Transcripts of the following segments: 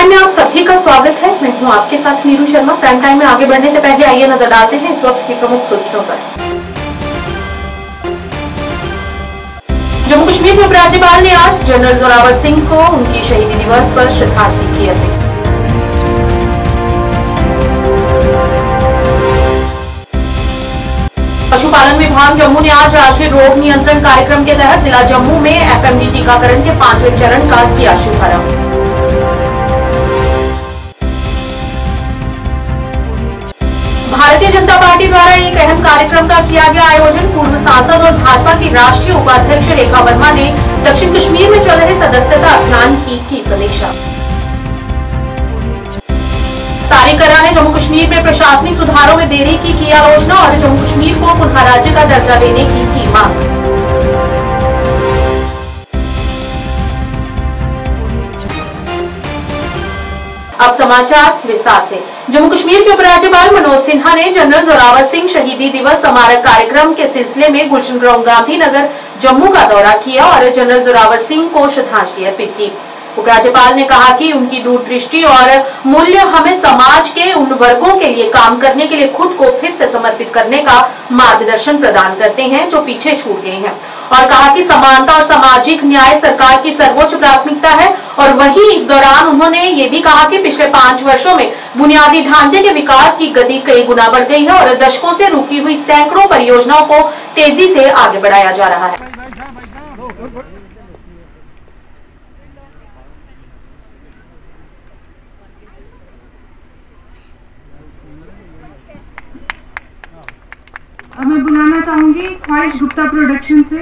Time में आप सभी का स्वागत है। मैं हूं आपके साथ नीरू शर्मा। प्राइम टाइम में आगे बढ़ने से पहले आइए नजर डालते हैं इस वक्त की प्रमुख सुर्खियों पर। जम्मू कश्मीर के उपराज्यपाल ने आज जनरल जोरावर सिंह को उनकी शहीदी दिवस पर श्रद्धांजलि की अर्पित। पशुपालन विभाग जम्मू ने आज राष्ट्रीय रोग नियंत्रण कार्यक्रम के तहत जिला जम्मू में एफएमडी टीकाकरण के 5वें चरण का किया शुभारंभ। भारतीय जनता पार्टी द्वारा एक अहम कार्यक्रम का किया गया आयोजन। पूर्व सांसद और भाजपा की राष्ट्रीय उपाध्यक्ष रेखा वर्मा ने दक्षिण कश्मीर में चल रहे सदस्यता अभियान की समीक्षा। तारिक अरा ने जम्मू कश्मीर में प्रशासनिक सुधारों में देरी की आलोचना और जम्मू कश्मीर को पुनः राज्य का दर्जा देने की मांग। अब समाचार विस्तार से। जम्मू कश्मीर के उपराज्यपाल मनोज सिन्हा ने जनरल जोरावर सिंह शहीदी दिवस स्मारक कार्यक्रम के सिलसिले में गुलशन ग्राउंड गांधीनगर जम्मू का दौरा किया और जनरल जोरावर सिंह को श्रद्धांजलि अर्पित की। उपराज्यपाल ने कहा कि उनकी दूरदृष्टि और मूल्य हमें समाज के उन वर्गों के लिए काम करने के लिए खुद को फिर से समर्पित करने का मार्गदर्शन प्रदान करते हैं जो पीछे छूट गए हैं, और कहा कि समानता और सामाजिक न्याय सरकार की सर्वोच्च प्राथमिकता है। और वहीं इस दौरान उन्होंने ये भी कहा कि पिछले 5 वर्षों में बुनियादी ढांचे के विकास की गति कई गुना बढ़ गई है और दशकों से रुकी हुई सैकड़ों परियोजनाओं को तेजी से आगे बढ़ाया जा रहा है। अब मैं बुलाना चाहूंगी ख्वाहिश गुप्ता प्रोडक्शन से।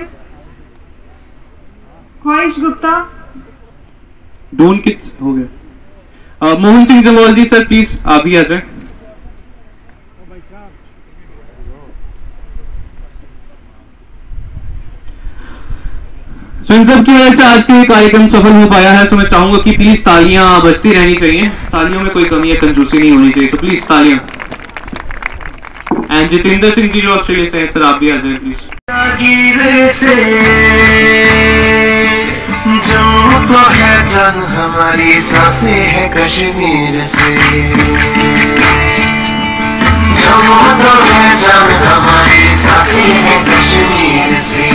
ख्वाहिश गुप्ता। डोन किड्स हो गया। मोहन सिंह जमवाल जी सर प्लीज आप भी आ जाए। तो इन सब की वजह से आज के कार्यक्रम सफल हो पाया है, तो मैं चाहूंगा कि प्लीज तालियां बजती रहनी चाहिए। तालियों में कोई कमी या कंजूसी नहीं होनी चाहिए, तो प्लीज तालियां। एंड जितेंद्र सिंह जी जो ऑस्ट्रेलिया से हैं सर आप भी आ जाए प्लीज। जम्मू तो है जान हमारी, सांसें है कश्मीर से। जम्मू तो है जान हमारी, सांसें है कश्मीर से।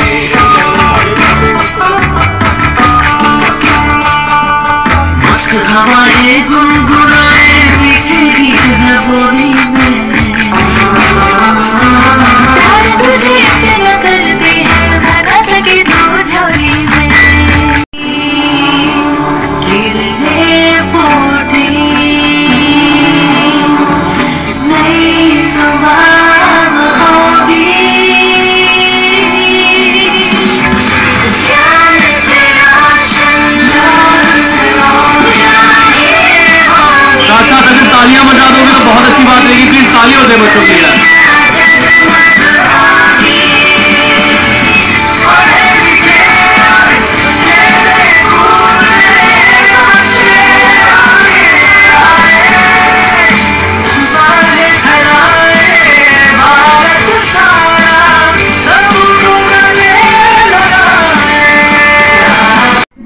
मुस्क हवाएं गुनगुनाए मीठे गीत है बोली में। तुझे अपना करते हैं भगा सके तो झोली में। तालियां बजा दोगे तो बहुत अच्छी बात रहेगी। प्लीज तालियां दे बच्चों के लिए।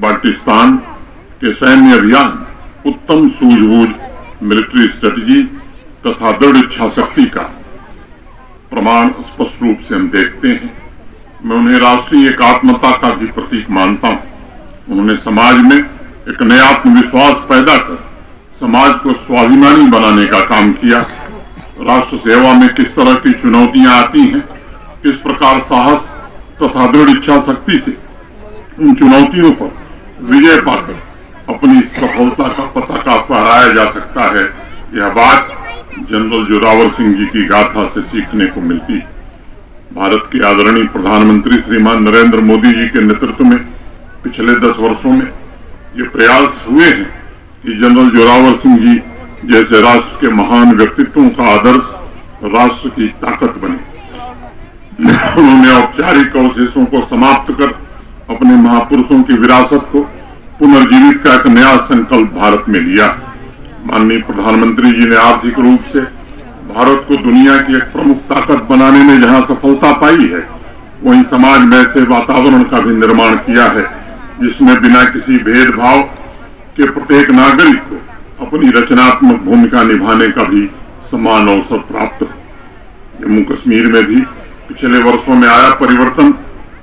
पाकिस्तान के सैन्य अभियान उत्तम सूझबूझ, मिलिट्री स्ट्रेटजी तथा दृढ़ इच्छा शक्ति का प्रमाण स्पष्ट रूप से हम देखते हैं। मैं उन्हें राष्ट्रीय एकात्मता का भी प्रतीक मानता हूं। उन्होंने समाज में एक नया आत्मविश्वास पैदा कर समाज को स्वाभिमानी बनाने का काम किया। राष्ट्र सेवा में किस तरह की चुनौतियां आती हैं, किस प्रकार साहस तथा दृढ़ इच्छा शक्ति से उन चुनौतियों पर विजय पाकर अपनी सफलता का पताका फहराया जा सकता है, यह बात जनरल जोरावर सिंह जी की गाथा से सीखने को मिलती है। भारत के आदरणीय प्रधानमंत्री श्रीमान नरेंद्र मोदी जी के नेतृत्व में पिछले 10 वर्षों में ये प्रयास हुए हैं कि जनरल जोरावर सिंह जी जैसे राष्ट्र के महान व्यक्तित्वों का आदर्श राष्ट्र की ताकत बने। उन्होंने औपचारिक अवशेषों को समाप्त कर अपने महापुरुषों की विरासत को पुनर्जीवित का एक नया संकल्प भारत में लिया। माननीय प्रधानमंत्री जी ने आर्थिक रूप से भारत को दुनिया की एक प्रमुख ताकत बनाने में जहां सफलता पाई है, वहीं समाज में ऐसे वातावरण का भी निर्माण किया है जिसमें बिना किसी भेदभाव के प्रत्येक नागरिक को अपनी रचनात्मक भूमिका निभाने का भी समान अवसर प्राप्त हो। जम्मू कश्मीर में भी पिछले वर्षों में आया परिवर्तन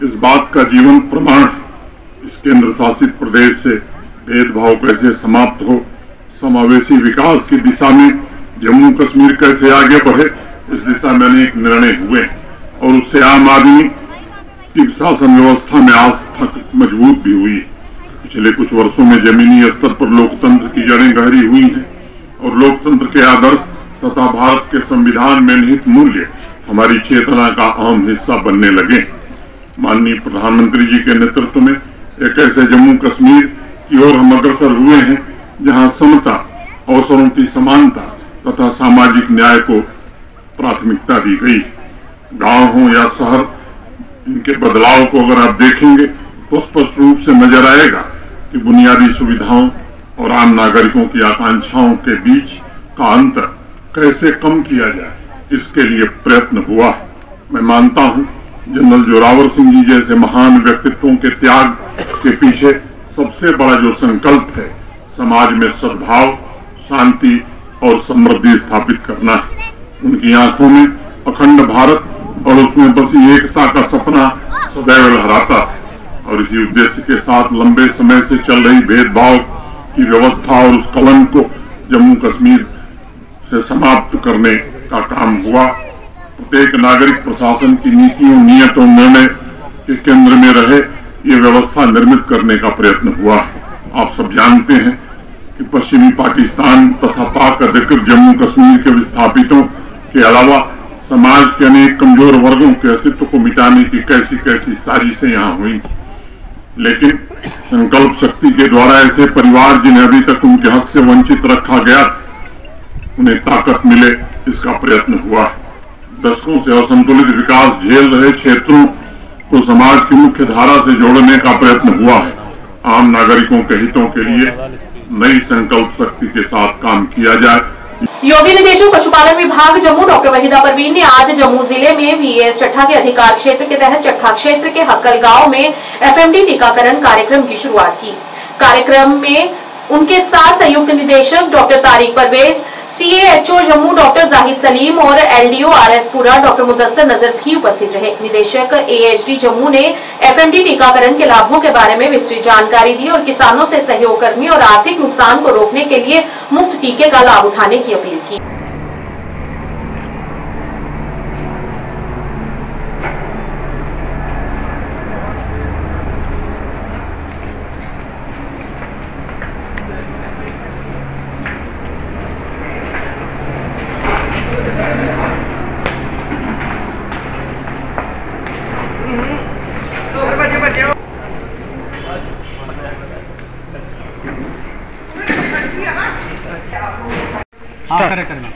इस बात का जीवन प्रमाण है। इस केंद्र शासित प्रदेश से भेदभाव कैसे समाप्त हो, समावेशी विकास की दिशा में जम्मू कश्मीर कैसे आगे बढ़े, इस दिशा में अनेक निर्णय हुए और उससे आम आदमी की शासन व्यवस्था में आस्था मजबूत भी हुई। पिछले कुछ वर्षों में जमीनी स्तर पर लोकतंत्र की जड़ें गहरी हुई हैं और लोकतंत्र के आदर्श तथा भारत के संविधान में निहित मूल्य हमारी चेतना का अहम हिस्सा बनने लगे। माननीय प्रधानमंत्री जी के नेतृत्व में एक ऐसे जम्मू कश्मीर की ओर हम अग्रसर हुए हैं जहां समता, अवसरों की समानता तथा सामाजिक न्याय को प्राथमिकता दी गई। गांव हो या शहर, इनके बदलाव को अगर आप देखेंगे तो स्पष्ट रूप से नजर आएगा कि बुनियादी सुविधाओं और आम नागरिकों की आकांक्षाओं के बीच का अंतर कैसे कम किया जाए, इसके लिए प्रयत्न हुआ। मैं मानता हूं जनरल जोरावर सिंह जी जैसे महान व्यक्तित्वों के त्याग के पीछे सबसे बड़ा जो संकल्प है, समाज में सद्भाव, शांति और समृद्धि स्थापित करना है। उनकी आंखों में अखंड भारत और उसमें बसी एकता का सपना सदैव लहराता था और इसी उद्देश्य के साथ लंबे समय से चल रही भेदभाव की व्यवस्था और उस कलंक को जम्मू कश्मीर से समाप्त करने का काम हुआ। प्रत्येक नागरिक प्रशासन की नीतियों, नियत और निर्णय के केंद्र में रहे ये व्यवस्था निर्मित करने का प्रयत्न हुआ। आप सब जानते हैं कि पश्चिमी पाकिस्तान तथा पाक अधिकृत जम्मू कश्मीर के विस्थापितों के अलावा समाज के अनेक कमजोर वर्गों के अस्तित्व को मिटाने की कैसी कैसी साजिशें यहाँ हुई, लेकिन संकल्प शक्ति के द्वारा ऐसे परिवार जिन्हें अभी तक उनके हक से वंचित रखा गया, उन्हें ताकत मिले, इसका प्रयत्न हुआ। दशकों से असंतुलित विकास झेल रहे क्षेत्रों को समाज की मुख्य धारा से जोड़ने का प्रयत्न हुआ है। आम नागरिकों के हितों के लिए नई संकल्प शक्ति के साथ काम किया जाए। योगी निदेशक पशुपालन विभाग जम्मू डॉक्टर वहीदा परवीन ने आज जम्मू जिले में वीएस चट्ठा के अधिकार क्षेत्र के तहत चट्ठा क्षेत्र के हक्कल गांव में एफएमडी टीकाकरण कार्यक्रम की शुरुआत की। कार्यक्रम में उनके साथ संयुक्त निदेशक डॉक्टर तारिक परवेज, सीएएचओ जम्मू डॉक्टर जाहिद सलीम और एलडीओ आरएसपुरा डॉक्टर मुदस्सर नजर भी उपस्थित रहे। निदेशक एएचडी जम्मू ने एफएमडी टीकाकरण के लाभों के बारे में विस्तृत जानकारी दी और किसानों से सहयोगकर्मी और आर्थिक नुकसान को रोकने के लिए मुफ्त टीके का लाभ उठाने की अपील की। हाँ करना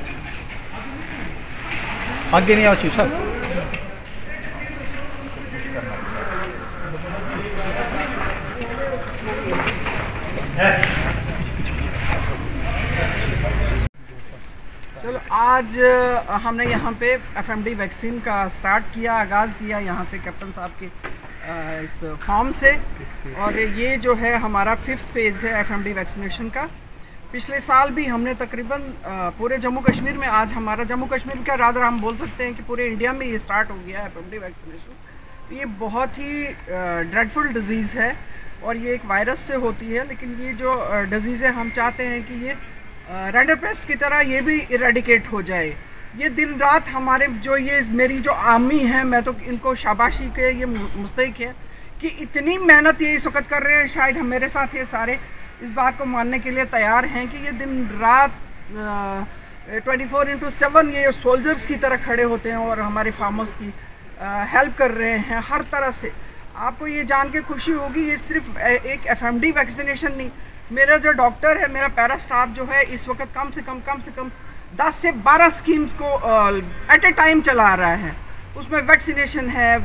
आगे नहीं आवाज सर। चलो आज हमने यहाँ पे एफएमडी वैक्सीन का स्टार्ट किया, आगाज़ किया यहाँ से कैप्टन साहब के इस फॉर्म से, और ये जो है हमारा 5th फेज़ है एफएमडी वैक्सीनेशन का। पिछले साल भी हमने तकरीबन पूरे जम्मू कश्मीर में, आज हमारा जम्मू कश्मीर का रादर हम बोल सकते हैं कि पूरे इंडिया में ये स्टार्ट हो गया है एफएमडी वैक्सीनेशन। ये बहुत ही ड्रेडफुल डिज़ीज़ है और ये एक वायरस से होती है, लेकिन ये जो डिज़ीज़ है हम चाहते हैं कि ये रेंडरपेस्ट की तरह ये भी इरेडिकेट हो जाए। ये दिन रात हमारे जो ये मेरी जो आर्मी है, मैं तो इनको शाबाशी के ये मुस्तहिक है कि इतनी मेहनत ये इस वक्त कर रहे हैं। शायद हम मेरे साथ ये सारे इस बात को मानने के लिए तैयार हैं कि ये दिन रात 24/7 ये सोल्जर्स की तरह खड़े होते हैं और हमारे फार्मर्स की हेल्प कर रहे हैं हर तरह से। आपको ये जान के खुशी होगी, ये सिर्फ एक एफएमडी वैक्सीनेशन नहीं, मेरा जो डॉक्टर है, मेरा पैरा स्टाफ जो है इस वक्त कम से कम 10 से 12 स्कीम्स को एट ए टाइम चला रहा है। उसमें वैक्सीनेशन है,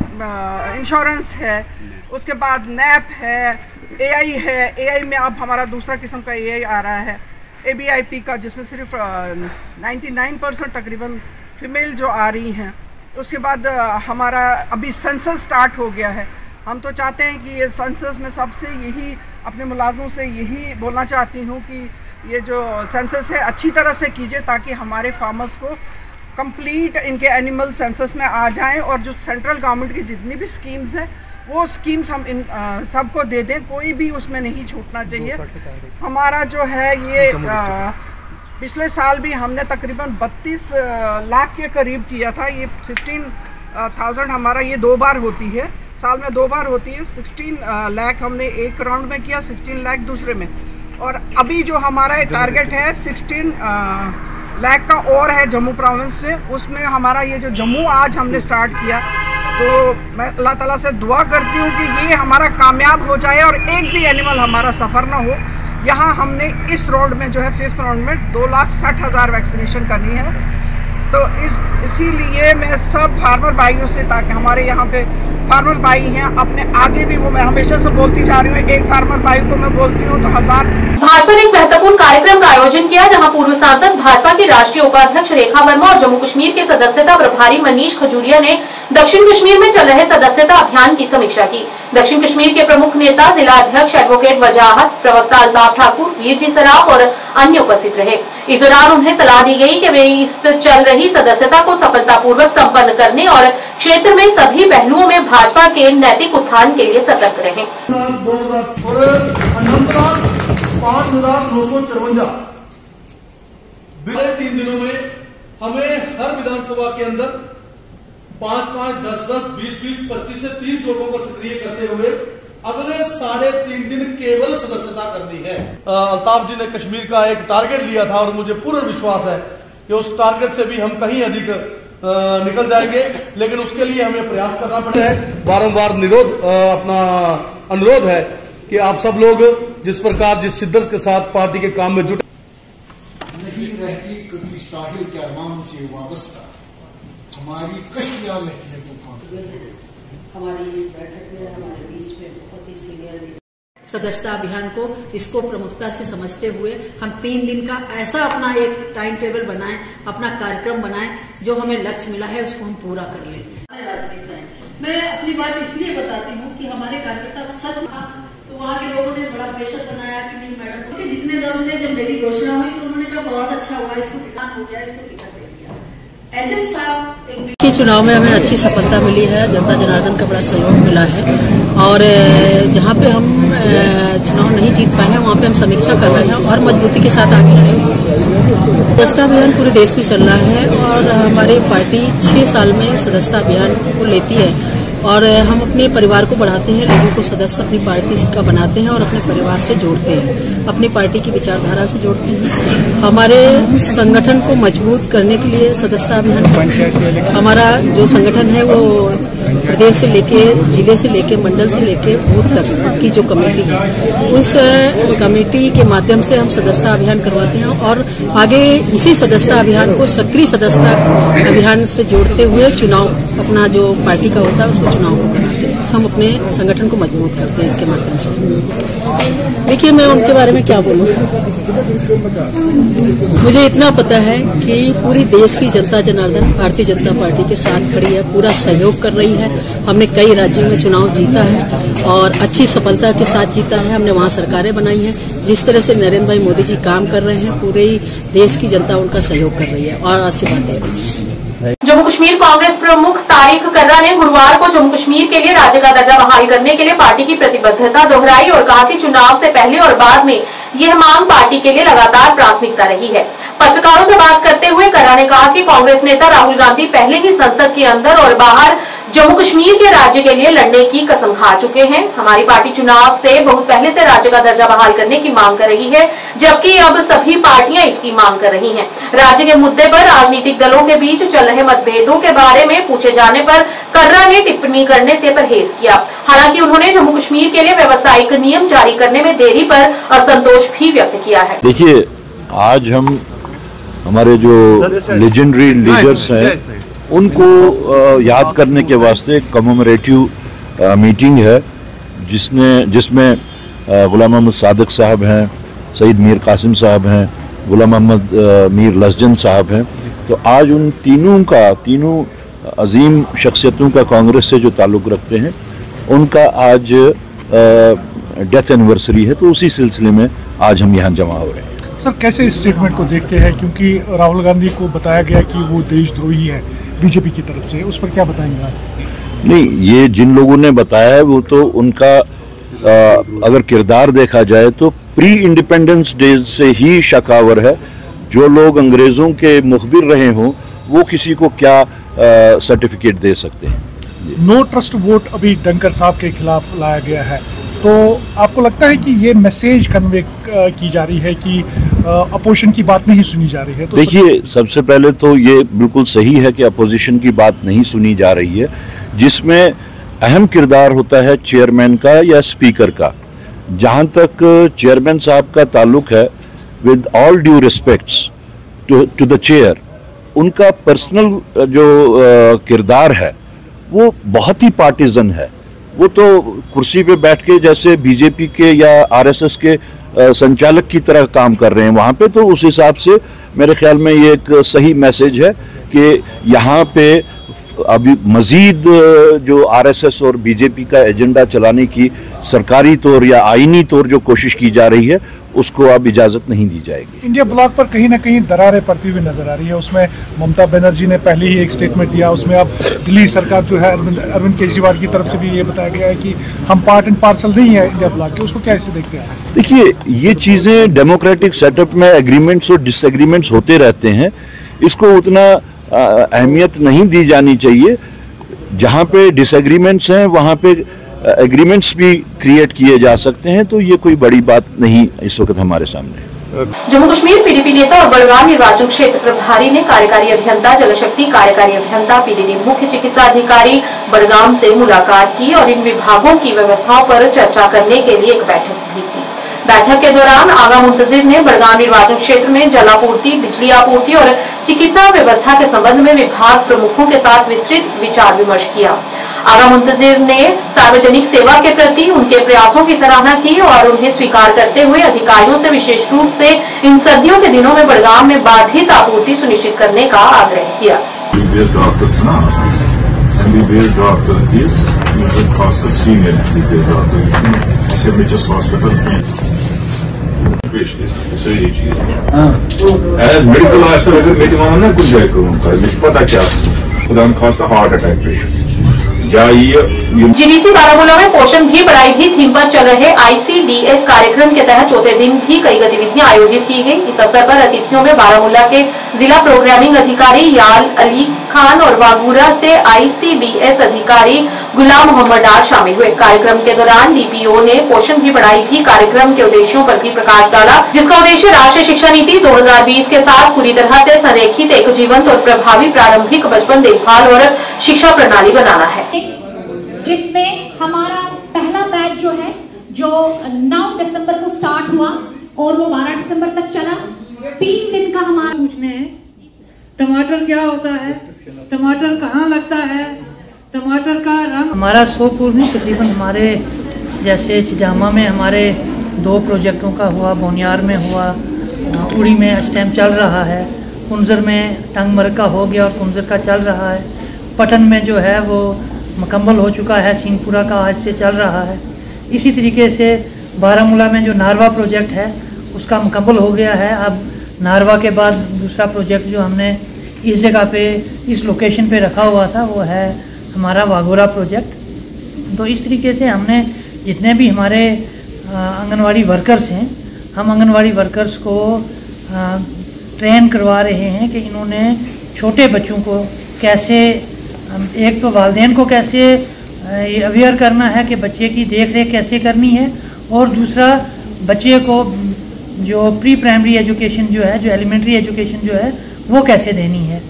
इंश्योरेंस है, उसके बाद नैप है, एआई है। एआई में अब हमारा दूसरा किस्म का एआई आ रहा है, एबीआईपी का, जिसमें सिर्फ 99% तकरीबन फीमेल जो आ रही हैं। उसके बाद हमारा अभी सेंसस स्टार्ट हो गया है। हम तो चाहते हैं कि ये सेंसस में सबसे यही अपने मुलाजमों से यही बोलना चाहती हूँ कि ये जो सेंसस है अच्छी तरह से कीजिए ताकि हमारे फार्मर्स को कंप्लीट इनके एनिमल सेंसस में आ जाएं और जो सेंट्रल गवर्नमेंट की जितनी भी स्कीम्स हैं वो स्कीम्स हम इन सबको दे दें, कोई भी उसमें नहीं छूटना चाहिए। हमारा जो है ये पिछले साल भी हमने तकरीबन 32 लाख के करीब किया था। ये 16,000 हमारा ये 2 बार होती है, साल में 2 बार होती है। 16 लाख हमने एक राउंड में किया, 16 लाख दूसरे में, और अभी जो हमारा टारगेट है 16 लाख का और है जम्मू प्रोविंस में। उसमें हमारा ये जो जम्मू आज हमने स्टार्ट किया, तो मैं अल्लाह ताला से दुआ करती हूँ कि ये हमारा कामयाब हो जाए और एक भी एनिमल हमारा सफ़र ना हो। यहाँ हमने इस राउंड में जो है 5th राउंड में 2,60,000 वैक्सीनेशन करनी है। तो इसीलिए मैं सब फार्मर भाइयों से, ताकि हमारे यहाँ पे फार्मर भाई हैं अपने आगे भी, वो मैं हमेशा से बोलती जा रही हूँ, एक फार्मर भाई को मैं बोलती हूँ तो 1000। भाजपा ने एक महत्वपूर्ण कार्यक्रम का आयोजन किया जहां पूर्व सांसद भाजपा के राष्ट्रीय उपाध्यक्ष रेखा वर्मा और जम्मू कश्मीर के सदस्यता प्रभारी मनीष खजूरिया ने दक्षिण कश्मीर में चल रहे सदस्यता अभियान की समीक्षा की। दक्षिण कश्मीर के प्रमुख नेता, जिला अध्यक्ष एडवोकेट वजाहत, प्रवक्ता अल्ताफ ठाकुर, वीर जी सराफ और अन्य उपस्थित रहे। इस दौरान उन्हें सलाह दी गई कि वे इस चल रही सदस्यता को सफलतापूर्वक संपन्न करने और क्षेत्र में सभी पहलुओं में भाजपा के नैतिक उत्थान के लिए सतर्क रहें। 5,954 पिछले 3 दिनों में हमें हर विधानसभा के अंदर 5-5, 10-10, 20-20, 25 से 30 लोगों को सक्रिय करते हुए अगले 3.5 दिन केवल सदस्यता करनी है। अल्ताफ जी ने कश्मीर का एक टारगेट लिया था और मुझे पूर्ण विश्वास है कि उस टारगेट से भी हम कहीं अधिक निकल जाएंगे, लेकिन उसके लिए हमें प्रयास करना पड़ेगा। बारंबार अपना अनुरोध है कि आप सब लोग जिस प्रकार, जिस शिद्दत के साथ पार्टी के काम में जुटे, नहीं रहती कभी साहिल के अरमानों से वाबस्ता, हमारी कश्तियां रहती है तूफान। हमारी इस बैठक में हमारे बीच में बहुत ही सीनियर सदस्यता अभियान को, इसको प्रमुखता से समझते हुए हम 3 दिन का ऐसा अपना एक टाइम टेबल बनाएं, अपना कार्यक्रम बनाएं, जो हमें लक्ष्य मिला है उसको हम पूरा कर लें। मैं अपनी बात इसलिए बताती हूँ कि हमारे कार्यकर्ता सच था, तो वहाँ के लोगों ने बड़ा प्रेशर बनाया कि नहीं मैडम, उसके जितने दल थे, जब मेरी घोषणा हुई तो उन्होंने कहा बहुत अच्छा हुआ, इसको टिकान हो गया, इसको टिकट दे दिया। एचएम साहब के चुनाव में हमें अच्छी सफलता मिली है, जनता जनार्दन का बड़ा सहयोग मिला है, और जहाँ पे हम चुनाव नहीं जीत पाए हैं वहाँ पे हम समीक्षा कर रहे हैं और मजबूती के साथ आगे लड़ेंगे। सदस्यता अभियान पूरे देश में चल रहा है और हमारी पार्टी 6 साल में सदस्यता अभियान को लेती है और हम अपने परिवार को बढ़ाते हैं, लोगों को सदस्य अपनी पार्टी का बनाते हैं और अपने परिवार से जोड़ते हैं, अपनी पार्टी की विचारधारा से जोड़ते हैं। हमारे संगठन को मजबूत करने के लिए सदस्यता अभियान, हमारा जो संगठन है वो प्रदेश से लेके, जिले से लेके, मंडल से लेके बूथ तक की जो कमेटी है, उस कमेटी के माध्यम से हम सदस्यता अभियान करवाते हैं और आगे इसी सदस्यता अभियान को सक्रिय सदस्यता अभियान से जोड़ते हुए चुनाव, अपना जो पार्टी का होता है उसको चुनाव को कराते हैं। हम अपने संगठन को मजबूत करते हैं इसके माध्यम से। देखिए, मैं उनके बारे में क्या बोलूँ, मुझे इतना पता है कि पूरी देश की जनता जनार्दन भारतीय जनता पार्टी के साथ खड़ी है, पूरा सहयोग कर रही है। हमने कई राज्यों में चुनाव जीता है और अच्छी सफलता के साथ जीता है। हमने वहाँ सरकारें बनाई हैं। जिस तरह से नरेंद्र भाई मोदी जी काम कर रहे हैं, पूरे देश की जनता उनका सहयोग कर रही है और आशीर्वाद दे रही है। जम्मू कश्मीर कांग्रेस प्रमुख तारिक कर्रा ने गुरुवार को जम्मू कश्मीर के लिए राज्य का दर्जा बहाल करने के लिए पार्टी की प्रतिबद्धता दोहराई और कहा कि चुनाव से पहले और बाद में यह मांग पार्टी के लिए लगातार प्राथमिकता रही है। पत्रकारों से बात करते हुए कर्रा ने कहा कि कांग्रेस नेता राहुल गांधी पहले ही संसद के अंदर और बाहर जम्मू कश्मीर के राज्य के लिए लड़ने की कसम खा चुके हैं। हमारी पार्टी चुनाव से बहुत पहले से राज्य का दर्जा बहाल करने की मांग कर रही है, जबकि अब सभी पार्टियां इसकी मांग कर रही हैं। राज्य के मुद्दे पर राजनीतिक दलों के बीच चल रहे मतभेदों के बारे में पूछे जाने पर कर्रा ने टिप्पणी करने से परहेज किया। हालांकि उन्होंने जम्मू कश्मीर के लिए व्यावसायिक नियम जारी करने में देरी पर असंतोष भी व्यक्त किया है। देखिए, आज हम हमारे जो लेजेंडरी लीडर्स हैं उनको याद करने के वास्ते एक कमेमोरेटिव मीटिंग है, जिसमें गुलाम मोहम्मद सादिक साहब हैं, सईद मीर कासिम साहब हैं, गुलाम मोहम्मद मीर लसजन साहब हैं। तो आज उन तीनों अजीम शख्सियतों का कांग्रेस से जो ताल्लुक़ रखते हैं, उनका आज डेथ एनिवर्सरी है, तो उसी सिलसिले में आज हम यहाँ जमा हो रहे हैं। सर कैसे इस स्टेटमेंट को देखते हैं, क्योंकि राहुल गांधी को बताया गया कि वो देशद्रोही है बीजेपी की तरफ से, उस पर क्या बताएंगे आप? नहीं, ये जिन लोगों ने बताया है वो तो उनका अगर किरदार देखा जाए तो प्री इंडिपेंडेंस डे से ही शकावर है। जो लोग अंग्रेजों के मुखबिर रहे हों वो किसी को क्या सर्टिफिकेट दे सकते हैं। नो ट्रस्ट वोट अभी डंकर साहब के खिलाफ लाया गया है, तो आपको लगता है कि ये मैसेज कन्वे की जा रही है कि अपोजिशन की बात नहीं सुनी जा रही है? तो देखिए, सबसे पहले तो ये बिल्कुल सही है कि अपोजिशन की बात नहीं सुनी जा रही है, जिसमें अहम किरदार होता है चेयरमैन का या स्पीकर का। जहां तक चेयरमैन साहब का ताल्लुक है, with all due respects to the chair, उनका पर्सनल जो किरदार है वो बहुत ही पार्टिजन है। वो तो कुर्सी पे बैठ के जैसे बीजेपी के या आरएसएस के संचालक की तरह काम कर रहे हैं वहाँ पे, तो उस हिसाब से मेरे ख्याल में ये एक सही मैसेज है कि यहाँ पे अभी मजीद जो आरएसएस और बीजेपी का एजेंडा चलाने की सरकारी तौर या आईनी तौर जो कोशिश की जा रही है उसको अब इजाज़त नहीं दी जाएगी। इंडिया ब्लॉक पर कहीं ना कहीं दरारें पड़ती हुई नजर आ रही है। उसमें ममता बनर्जी ने पहले ही एक स्टेटमेंट दिया, उसमें अब दिल्ली सरकार जो है अरविंद केजरीवाल की तरफ से भी ये बताया गया है कि हम पार्ट एंड पार्सल नहीं है इंडिया ब्लॉक के। उसको कैसे देखते हैं? देखिए, ये चीज़ें डेमोक्रेटिक सेटअप में एग्रीमेंट्स और डिसएग्रीमेंट्स होते रहते हैं, इसको उतना अहमियत नहीं दी जानी चाहिए। जहाँ पे डिसएग्रीमेंट्स हैं वहाँ पे एग्रीमेंट्स भी क्रिएट किए जा सकते हैं, तो ये कोई बड़ी बात नहीं इस वक्त हमारे सामने। जम्मू कश्मीर पीडीपी नेता और बड़गाम निर्वाचन क्षेत्र प्रभारी ने कार्यकारी अभियंता जलशक्ति, कार्यकारी अभियंता पीडीडी, मुख्य चिकित्सा अधिकारी बड़गाम से मुलाकात की और इन विभागों की व्यवस्थाओं पर चर्चा करने के लिए एक बैठक भी की। बैठक के दौरान आगा मुंतजिर ने बड़गाम निर्वाचन क्षेत्र में जलापूर्ति, बिजली आपूर्ति और चिकित्सा व्यवस्था के संबंध में विभाग प्रमुखों के साथ विस्तृत विचार विमर्श किया। आगा मुंतजिर ने सार्वजनिक सेवा के प्रति उनके प्रयासों की सराहना की और उन्हें स्वीकार करते हुए अधिकारियों से विशेष रूप से इन सर्दियों के दिनों में बड़गाम में बाधित आपूर्ति सुनिश्चित करने का आग्रह किया। मेडिकल ऑफिसर अगर मेरी मामा ना कुछ जाए करूँ पता क्या खुदा खास heart attack patient. GDC Baramulla में पोषण भी बढ़ाई भी थीम पर चल रहे ICDS कार्यक्रम के तहत चौथे दिन भी कई गतिविधियां आयोजित की गई। इस अवसर पर अतिथियों में बारामूला के जिला प्रोग्रामिंग अधिकारी याल अली खान और वागूरा से ICDS अधिकारी गुलाम मोहम्मद डार शामिल हुए। कार्यक्रम के दौरान DPO ने पोषण भी बढ़ाई भी कार्यक्रम के उद्देश्यों पर भी प्रकाश डाला, जिसका उद्देश्य राष्ट्रीय शिक्षा नीति 2020 के साथ पूरी तरह से संरेखित एक जीवंत और प्रभावी प्रारंभिक बचपन देखभाल और शिक्षा प्रणाली बनाना है, जिसमें हमारा पहला बैच जो है जो 9 दिसंबर को स्टार्ट हुआ और वो 12 दिसंबर तक चला। 3 दिन का हमारा पूछने हैं टमाटर क्या होता है, टमाटर कहाँ लगता है, टमाटर का रंग। हमारा सोपुर में तकरीबन हमारे जैसे चिजामा में हमारे 2 प्रोजेक्टों का हुआ, बोनियार में हुआ, उड़ी में इस टाइम चल रहा है, कुंजर में टंगमर का हो गया और कुंजर का चल रहा है, पटन में जो है वो मुकम्मल हो चुका है, सिंहपुरा का आज से चल रहा है। इसी तरीके से बारामूला में जो नारवा प्रोजेक्ट है उसका मुकम्मल हो गया है। अब नारवा के बाद दूसरा प्रोजेक्ट जो हमने इस जगह पे इस लोकेशन पे रखा हुआ था वो है हमारा वागोरा प्रोजेक्ट। तो इस तरीके से हमने जितने भी हमारे आंगनवाड़ी वर्कर्स हैं, हम आंगनवाड़ी वर्कर्स को ट्रेन करवा रहे हैं कि इन्होंने छोटे बच्चों को कैसे, एक तो वालिदैन को कैसे अवेयर करना है कि बच्चे की देख रेख कैसे करनी है, और दूसरा बच्चे को जो प्री प्राइमरी एजुकेशन जो है, जो एलिमेंट्री एजुकेशन जो है वो कैसे देनी है।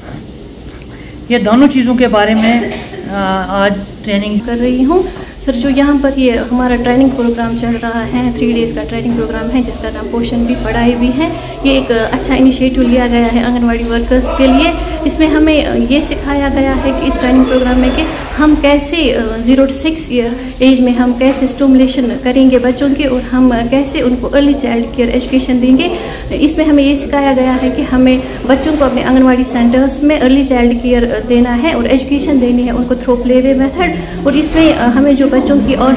ये दोनों चीज़ों के बारे में आज ट्रेनिंग कर रही हूँ। सर जो यहाँ पर ये हमारा ट्रेनिंग प्रोग्राम चल रहा है, 3 डेज़ का ट्रेनिंग प्रोग्राम है जिसका नाम पोषण भी पढ़ाई भी है। ये एक अच्छा इनिशिएटिव लिया गया है आंगनवाड़ी वर्कर्स के लिए। इसमें हमें ये सिखाया गया है कि इस ट्रेनिंग प्रोग्राम में कि हम कैसे 0 to 6 ईयर एज में हम कैसे स्टिमुलेशन करेंगे बच्चों की, और हम कैसे उनको अर्ली चाइल्ड केयर एजुकेशन देंगे। इसमें हमें ये सिखाया गया है कि हमें बच्चों को अपने आंगनवाड़ी सेंटर्स में अर्ली चाइल्ड केयर देना है और एजुकेशन देनी है उनको थ्रू प्ले वे मेथड। और इसमें हमें जो बच्चों की ऑल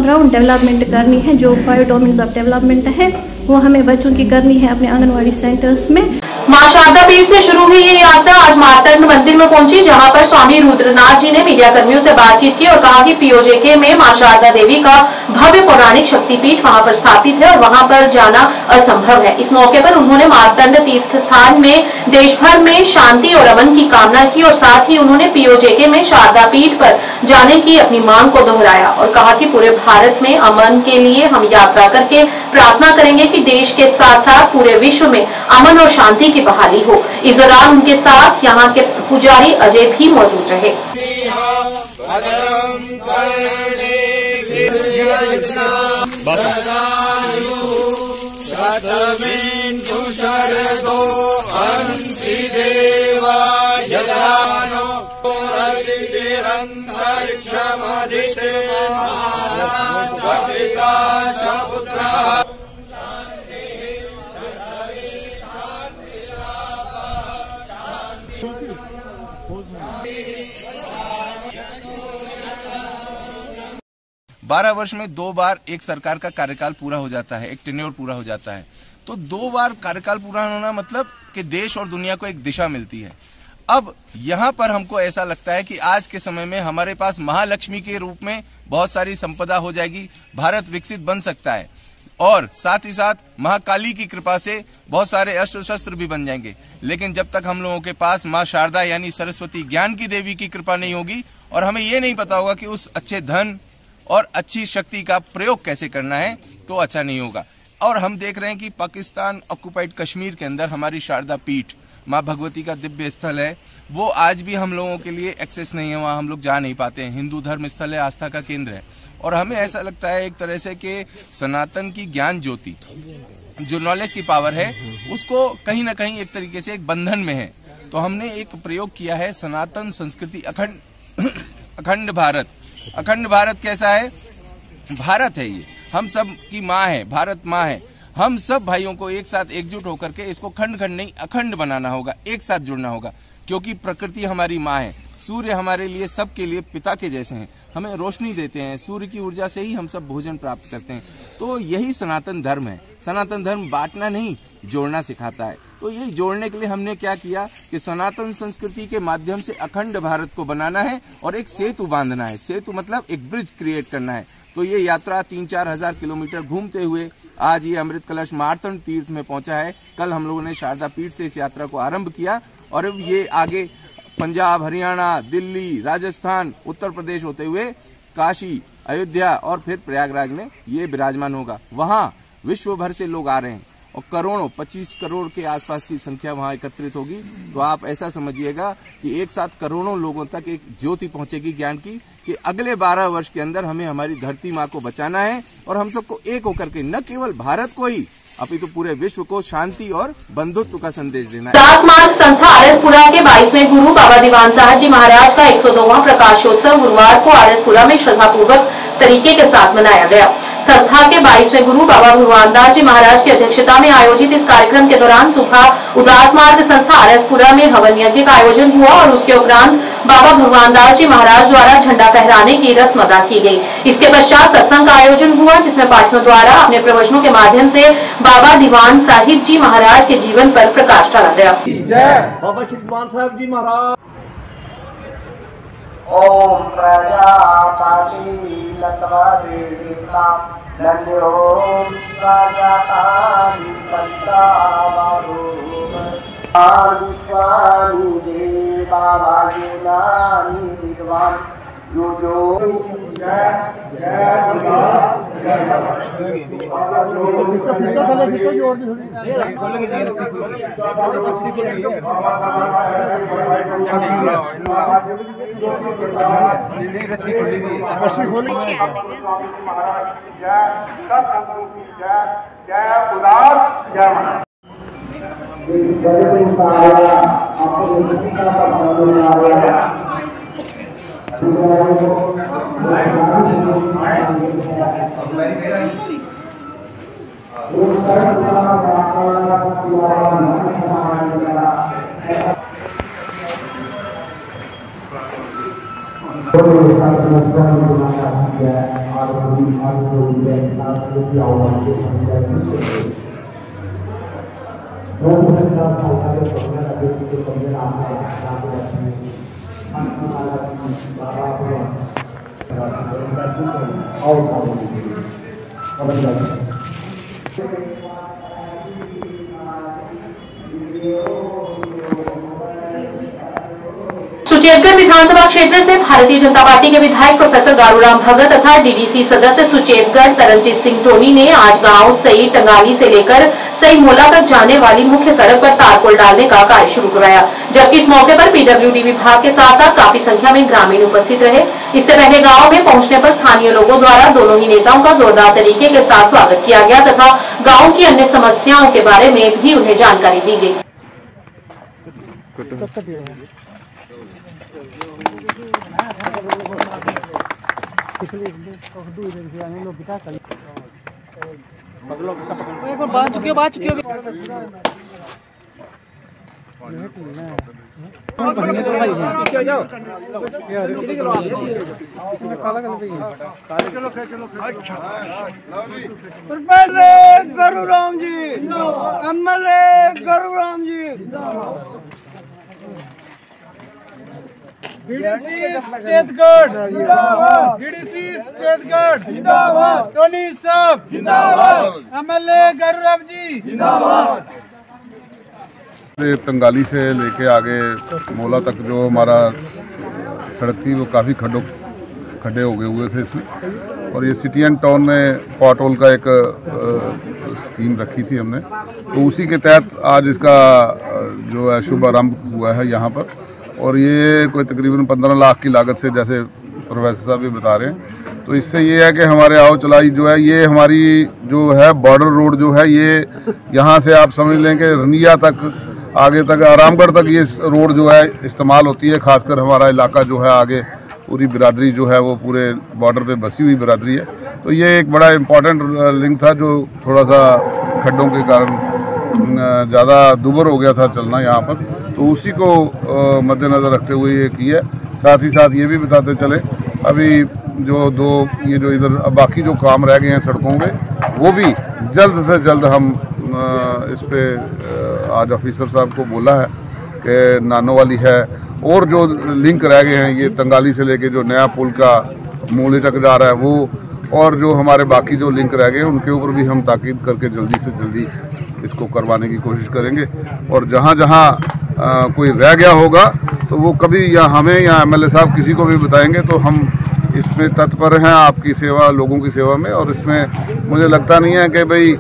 राउंड डेवलपमेंट करनी है, जो 5 डोमेन्स ऑफ डेवलपमेंट है, वो हमें बच्चों की करनी है अपने आंगनवाड़ी सेंटर्स में। मां शारदा पीठ से शुरू हुई ये यात्रा आज मार्तंड मंदिर में पहुंची, जहां पर स्वामी रुद्रनाथ जी ने मीडिया कर्मियों से बातचीत की और कहा कि पीओजेके में मां शारदा देवी का भव्य पौराणिक शक्तिपीठ वहां पर स्थापित है और वहां पर जाना असंभव है। इस मौके पर उन्होंने मार्तंड तीर्थ स्थान में देश भर में शांति और अमन की कामना की और साथ ही उन्होंने पीओजेके में शारदा पीठ पर जाने की अपनी मांग को दोहराया और कहा कि पूरे भारत में अमन के लिए हम यात्रा करके प्रार्थना करेंगे कि देश के साथ साथ पूरे विश्व में अमन और शांति की बहाली हो। इस दौरान उनके साथ यहाँ के पुजारी अजय भी मौजूद रहे। बारह वर्ष में 2 बार एक सरकार का कार्यकाल पूरा हो जाता है, एक टेन्योर पूरा हो जाता है। तो 2 बार कार्यकाल पूरा होना मतलब कि देश और दुनिया को एक दिशा मिलती है। अब यहाँ पर हमको ऐसा लगता है कि आज के समय में हमारे पास महालक्ष्मी के रूप में बहुत सारी संपदा हो जाएगी, भारत विकसित बन सकता है और साथ ही साथ महाकाली की कृपा से बहुत सारे अस्त्र शस्त्र भी बन जाएंगे। लेकिन जब तक हम लोगों के पास माँ शारदा यानी सरस्वती ज्ञान की देवी की कृपा नहीं होगी और हमें ये नहीं पता होगा कि उस अच्छे धन और अच्छी शक्ति का प्रयोग कैसे करना है, तो अच्छा नहीं होगा। और हम देख रहे हैं कि पाकिस्तान ऑक्युपाइड कश्मीर के अंदर हमारी शारदा पीठ माँ भगवती का दिव्य स्थल है, वो आज भी हम लोगों के लिए एक्सेस नहीं है, वहाँ हम लोग जा नहीं पाते हैं। हिंदू धर्म स्थल है, आस्था का केंद्र है और हमें ऐसा लगता है एक तरह से कि सनातन की ज्ञान ज्योति जो नॉलेज की पावर है उसको कहीं ना कहीं एक तरीके से एक बंधन में है। तो हमने एक प्रयोग किया है सनातन संस्कृति अखंड भारत। अखंड भारत कैसा है? भारत है ये, हम सब की माँ है, भारत माँ है। हम सब भाइयों को एक साथ एकजुट होकर के इसको खंड खंड नहीं अखंड बनाना होगा, एक साथ जुड़ना होगा, क्योंकि प्रकृति हमारी माँ है। सूर्य हमारे लिए सबके लिए पिता के जैसे हैं, हमें रोशनी देते हैं, सूर्य की ऊर्जा से ही हम सब भोजन प्राप्त करते हैं। तो यही सनातन धर्म है। सनातन धर्म बांटना नहीं, जोड़ना सिखाता है। तो यही जोड़ने के लिए हमने क्या किया कि सनातन संस्कृति के माध्यम से अखंड भारत को बनाना है और एक सेतु बांधना है। सेतु मतलब एक ब्रिज क्रिएट करना है। तो ये यात्रा 3-4 हजार किलोमीटर घूमते हुए आज ये अमृत कलश मार्तंड तीर्थ में पहुंचा है। कल हम लोगों ने शारदा पीठ से इस यात्रा को आरंभ किया और अब ये आगे पंजाब, हरियाणा, दिल्ली, राजस्थान, उत्तर प्रदेश होते हुए काशी, अयोध्या और फिर प्रयागराज में ये विराजमान होगा। वहाँ विश्व भर से लोग आ रहे हैं और करोड़ों 25 करोड़ के आसपास की संख्या वहाँ एकत्रित होगी। तो आप ऐसा समझिएगा कि एक साथ करोड़ों लोगों तक एक ज्योति पहुंचेगी ज्ञान की कि अगले 12 वर्ष के अंदर हमें हमारी धरती माँ को बचाना है और हम सबको एक होकर के न केवल भारत को ही अपितु पूरे विश्व को शांति और बंधुत्व का संदेश देना है। उदास मार्ग संस्था आरएसपुरा के 22वें गुरु बाबा दीवान साहब जी महाराज का 102वां प्रकाशोत्सव गुरुवार को आरएसपुरा में श्रद्धापूर्वक तरीके के साथ मनाया गया। संस्था के 22वें गुरु बाबा भगवान दास जी महाराज की अध्यक्षता में आयोजित इस कार्यक्रम के दौरान सुबह उदास मार्ग संस्था आरएसपुरा में हवन यज्ञ का आयोजन हुआ और उसके उपरांत बाबा भगवान दास जी महाराज द्वारा झंडा फहराने की रस्म अदा की गई। इसके पश्चात सत्संग का आयोजन हुआ जिसमें पाठकों द्वारा अपने प्रवचनों के माध्यम से बाबा दीवान साहिब जी महाराज के जीवन पर प्रकाश डाला गया। जय बाबा श्री दीवान साहब जी महाराज। ओम प्रजापति लतवरेता नंदो प्रजातानि पंचावरोम आदित्यानि देवायुनानि विद्वान् यो जय सुचेतगढ़ विधानसभा क्षेत्र से भारतीय जनता पार्टी के विधायक प्रोफेसर गारूराम भगत तथा डीडीसी सदस्य सुचेतगढ़ तरनजीत सिंह टोनी ने आज गांव सई टंगाली से लेकर सई मोला तक जाने वाली मुख्य सड़क पर तारकोल डालने का कार्य शुरू कराया, जबकि इस मौके पर पीडब्ल्यूडी विभाग के साथ साथ काफी संख्या में ग्रामीण उपस्थित रहे। इससे पहले गाँव में पहुँचने पर स्थानीय लोगों द्वारा दोनों ही नेताओं का जोरदार तरीके के साथ स्वागत किया गया तथा गाँव की अन्य समस्याओं के बारे में भी उन्हें जानकारी दी गयी। गारूराम जी, एमएलए गारूराम जी, डीडीसी सुचेतगढ़ जिंदाबाद, डीडीसी सुचेतगढ़ जिंदाबाद, टोनी साहब जिंदाबाद, एमएलए गारूराम जी जिंदाबाद। टंगाली से लेके आगे मोला तक जो हमारा सड़क थी वो काफ़ी खड्डे हो गए हुए थे इसमें, और ये सिटी एंड टाउन में पॉट होल का एक स्कीम रखी थी हमने, तो उसी के तहत आज इसका जो है शुभारंभ हुआ है यहाँ पर। और ये कोई तकरीबन 15 लाख की लागत से, जैसे प्रोफेसर साहब भी बता रहे हैं, तो इससे ये है कि हमारे आओ चलाई जो है ये हमारी जो है बॉर्डर रोड जो है ये यहाँ से आप समझ लें कि रनिया तक आगे तक आरामगढ़ तक ये रोड जो है इस्तेमाल होती है। खासकर हमारा इलाका जो है आगे पूरी बिरादरी जो है वो पूरे बॉर्डर पे बसी हुई बिरादरी है, तो ये एक बड़ा इम्पोर्टेंट लिंक था जो थोड़ा सा खड्डों के कारण ज़्यादा दुबर हो गया था चलना यहाँ पर, तो उसी को मद्देनज़र रखते हुए ये किया। साथ ही साथ ये भी बताते चले अभी जो ये जो इधर बाकी जो काम रह गए हैं सड़कों पे, वो भी जल्द से जल्द हम इस पे आज ऑफिसर साहब को बोला है कि नानो वाली है, और जो लिंक रह गए हैं ये टंगाली से लेके जो नया पुल का मूले तक जा रहा है वो, और जो हमारे बाकी जो लिंक रह गए हैं उनके ऊपर भी हम ताकीद करके जल्दी से जल्दी इसको करवाने की कोशिश करेंगे। और जहाँ जहाँ कोई रह गया होगा तो वो कभी या हमें या एमएलए साहब किसी को भी बताएंगे, तो हम इसमें तत्पर हैं आपकी सेवा, लोगों की सेवा में। और इसमें मुझे लगता नहीं है कि भाई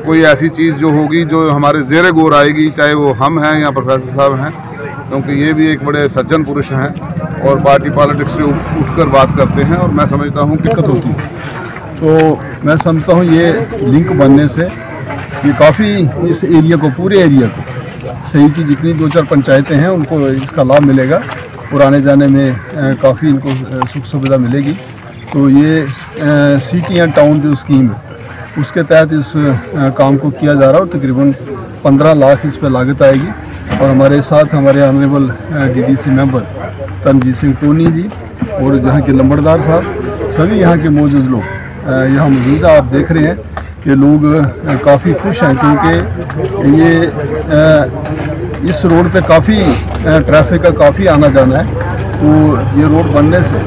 कोई ऐसी चीज़ जो होगी जो हमारे ज़ेरे गौर आएगी, चाहे वो हम हैं या प्रोफेसर साहब हैं, क्योंकि ये भी एक बड़े सज्जन पुरुष हैं और पार्टी पॉलिटिक्स से उठकर बात करते हैं, और मैं समझता हूँ दिक्कत होती है। तो मैं समझता हूँ ये लिंक बनने से ये काफ़ी इस एरिया को, पूरे एरिया को, सही की जितनी 2-4 पंचायतें हैं उनको इसका लाभ मिलेगा और आने जाने में काफ़ी इनको सुख सुविधा मिलेगी। तो ये सिटी एंड टाउन जो स्कीम है उसके तहत इस काम को किया जा रहा है, और तकरीबन 15 लाख इस पर लागत आएगी। और हमारे साथ हमारे honourable DDC member Taranjeet Singh Tony ji और यहाँ के लंबड़दार साहब, सभी यहाँ के मौजूद लोग यहाँ मौजूद है। आप देख रहे हैं कि लोग काफ़ी खुश हैं, क्योंकि ये इस रोड पे काफ़ी ट्रैफिक का काफ़ी आना जाना है, तो ये रोड बनने से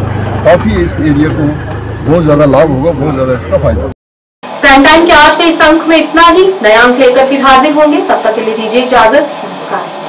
काफ़ी इस एरिया को बहुत ज़्यादा लाभ होगा, बहुत ज़्यादा इसका फायदा। प्राइम टाइम के आज के इस अंक में इतना ही। नया अंक लेकर फिर हाजिर होंगे, तब तक के लिए दीजिए इजाजत। नमस्कार।